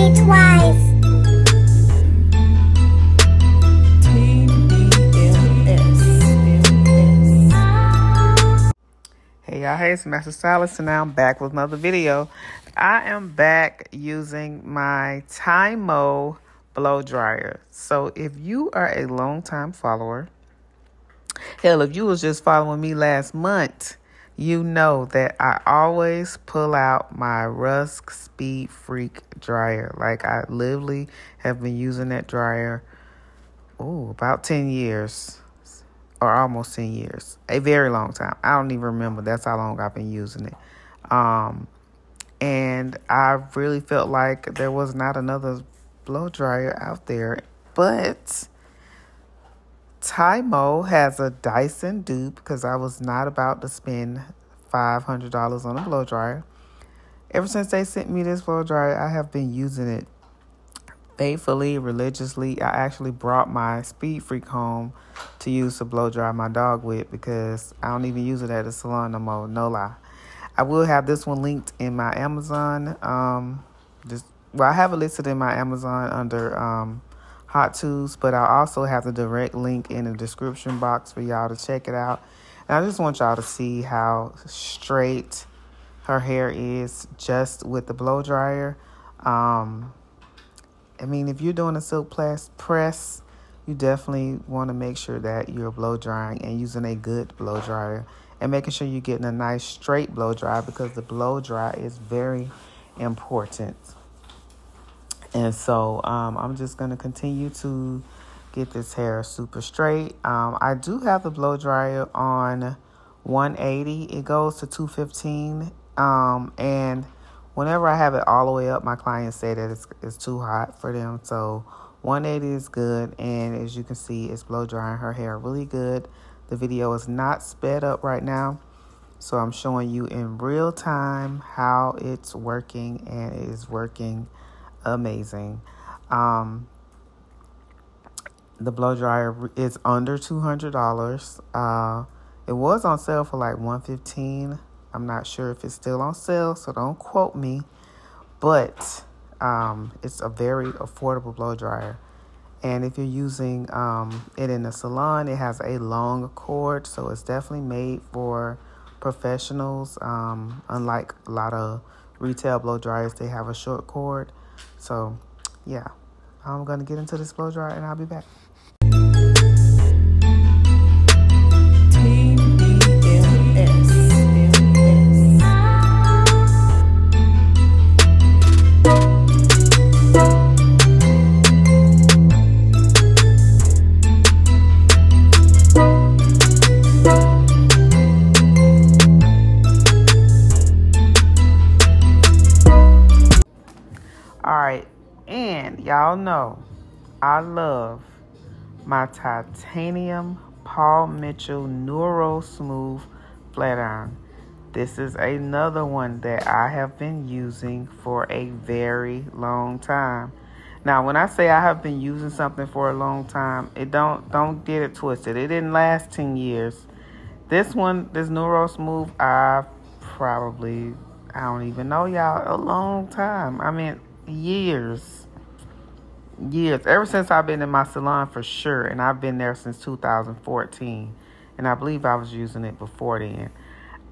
it twice. Hey y'all, hey, it's Master Stylist, and now I'm back with another video. I am back using my Tymo blow dryer. So if you are a long-time follower, hell, if you was just following me last month, you know that I always pull out my Rusk Speed Freak dryer. Like, I literally have been using that dryer, about 10 years. Or almost 10 years. A very long time. I don't even remember. That's how long I've been using it. And I really felt like there was not another blow dryer out there. But Tymo has a Dyson dupe, because I was not about to spend $500 on a blow dryer. Ever since they sent me this blow dryer, I have been using it faithfully, religiously. I actually brought my Speed Freak home to use to blow dry my dog with, because I don't even use it at the salon no more. No lie. I will have this one linked in my Amazon. I have it listed in my Amazon under Hot Tools, but I also have the direct link in the description box for y'all to check it out. And I just want y'all to see how straight her hair is just with the blow dryer. I mean, if you're doing a silk press, you definitely want to make sure that you're blow drying and using a good blow dryer, and making sure you're getting a nice straight blow dry, because the blow dry is very important. And so I'm just going to continue to get this hair super straight. I do have the blow dryer on 180. It goes to 215. And whenever I have it all the way up, my clients say that it's too hot for them. So 180 is good. And as you can see, it's blow drying her hair really good. The video is not sped up right now, so I'm showing you in real time how it's working, and it is working amazing. The blow dryer is under $200. It was on sale for like $115. I'm not sure if it's still on sale, so don't quote me. But it's a very affordable blow dryer. And if you're using it in the salon, it has a long cord, so it's definitely made for professionals. Unlike a lot of retail blow dryers, they have a short cord. So, yeah, I'm going to get into this blow dryer, and I'll be back. And y'all know I love my titanium Paul Mitchell Neuro Smooth flat iron. This is another one that I have been using for a very long time. Now, when I say I have been using something for a long time, it don't get it twisted. It didn't last 10 years. This one, this Neuro Smooth, I don't even know, y'all, a long time. I mean, years, ever since I've been in my salon, for sure. And I've been there since 2014, and I believe I was using it before then.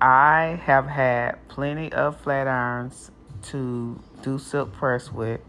I have had plenty of flat irons to do silk press with,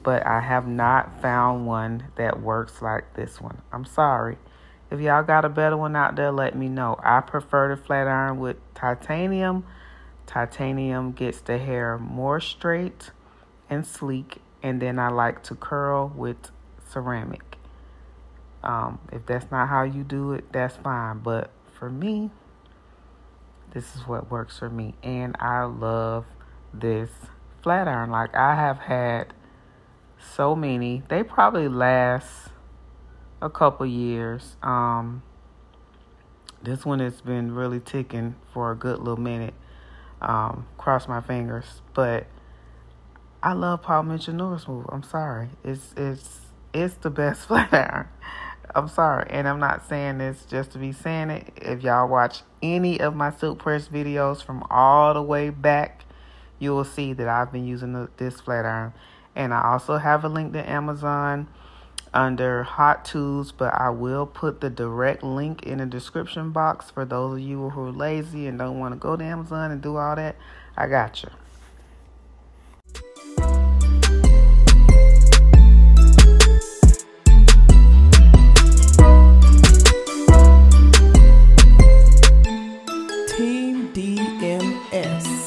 but I have not found one that works like this one. I'm sorry. If y'all got a better one out there, let me know. I prefer the flat iron with titanium. Titanium gets the hair more straight and sleek. And then I like to curl with ceramic. If that's not how you do it, that's fine. But for me, this is what works for me. And I love this flat iron. Like, I have had so many. They probably last a couple years. This one has been really ticking for a good little minute. Cross my fingers. But I love Paul Mitchell Neuro Smooth. I'm sorry. It's the best flat iron. I'm sorry. And I'm not saying this just to be saying it. If y'all watch any of my silk press videos from all the way back, you will see that I've been using this flat iron. And I also have a link to Amazon under Hot Tools, but I will put the direct link in the description box for those of you who are lazy and don't want to go to Amazon and do all that. I got you. Team DMS.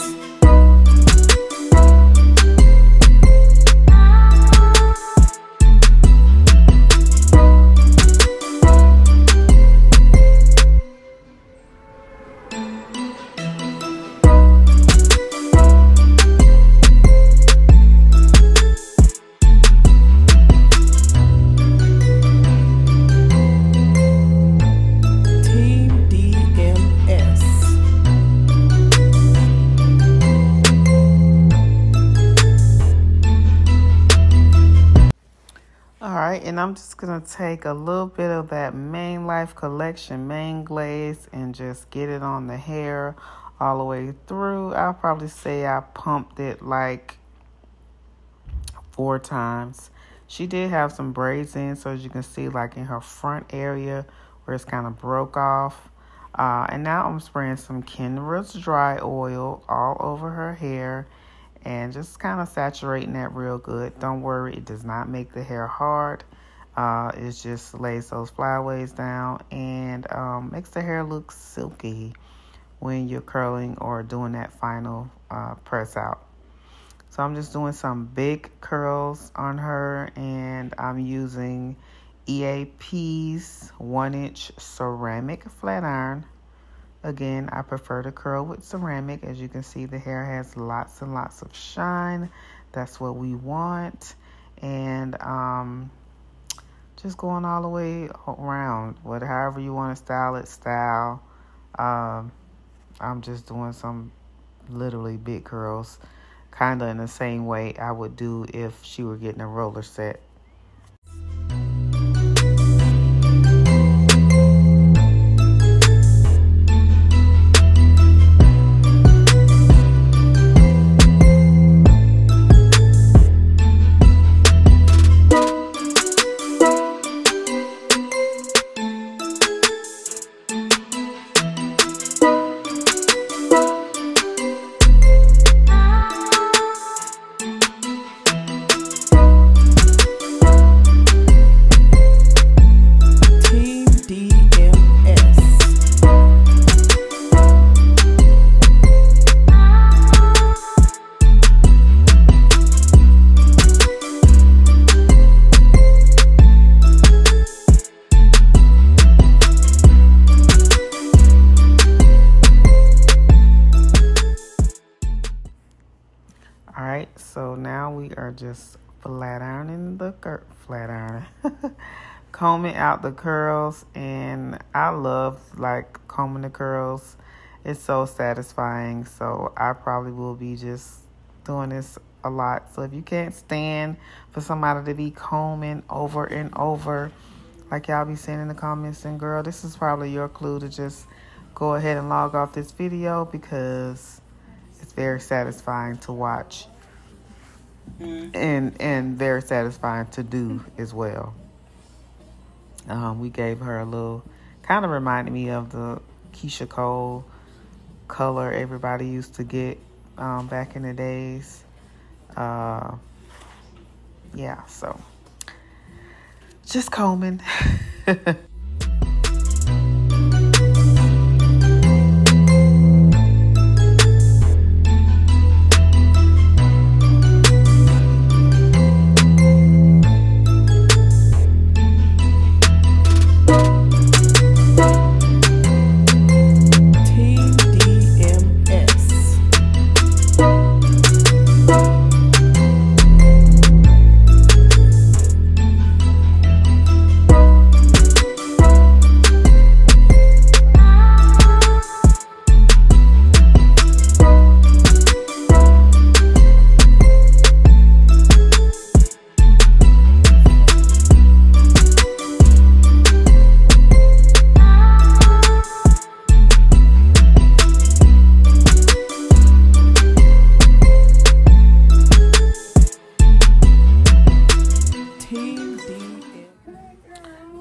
And I'm just going to take a little bit of that Main Life Collection Main Glaze and just get it on the hair all the way through. I'll probably say I pumped it like 4 times. She did have some braids in, so as you can see, like in her front area where it's kind of broke off. And now I'm spraying some Kendra's Dry Oil all over her hair and just kind of saturating that real good. Don't worry, it does not make the hair hard. It just lays those flyaways down and makes the hair look silky when you're curling or doing that final press out. So I'm just doing some big curls on her, and I'm using EAP's 1-inch ceramic flat iron. Again, I prefer to curl with ceramic. As you can see, the hair has lots and lots of shine. That's what we want. And just going all the way around. However you want to style it, style. I'm just doing some literally big curls, kind of in the same way I would do if she were getting a roller set. So now we are just flat ironing combing out the curls, and I love like combing the curls. It's so satisfying. So I probably will be just doing this a lot. So if you can't stand for somebody to be combing over and over, like y'all be saying in the comments, and girl, this is probably your clue to just go ahead and log off this video, because it's very satisfying to watch. And very satisfying to do as well. We gave her a little, kind of reminded me of the Keshia Cole color everybody used to get back in the days. Yeah, so just combing.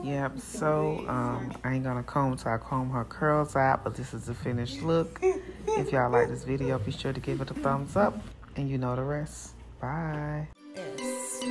Yep, so I ain't gonna comb till I comb her curls out, but this is the finished look. If y'all like this video, be sure to give it a thumbs up, and you know the rest. Bye. S.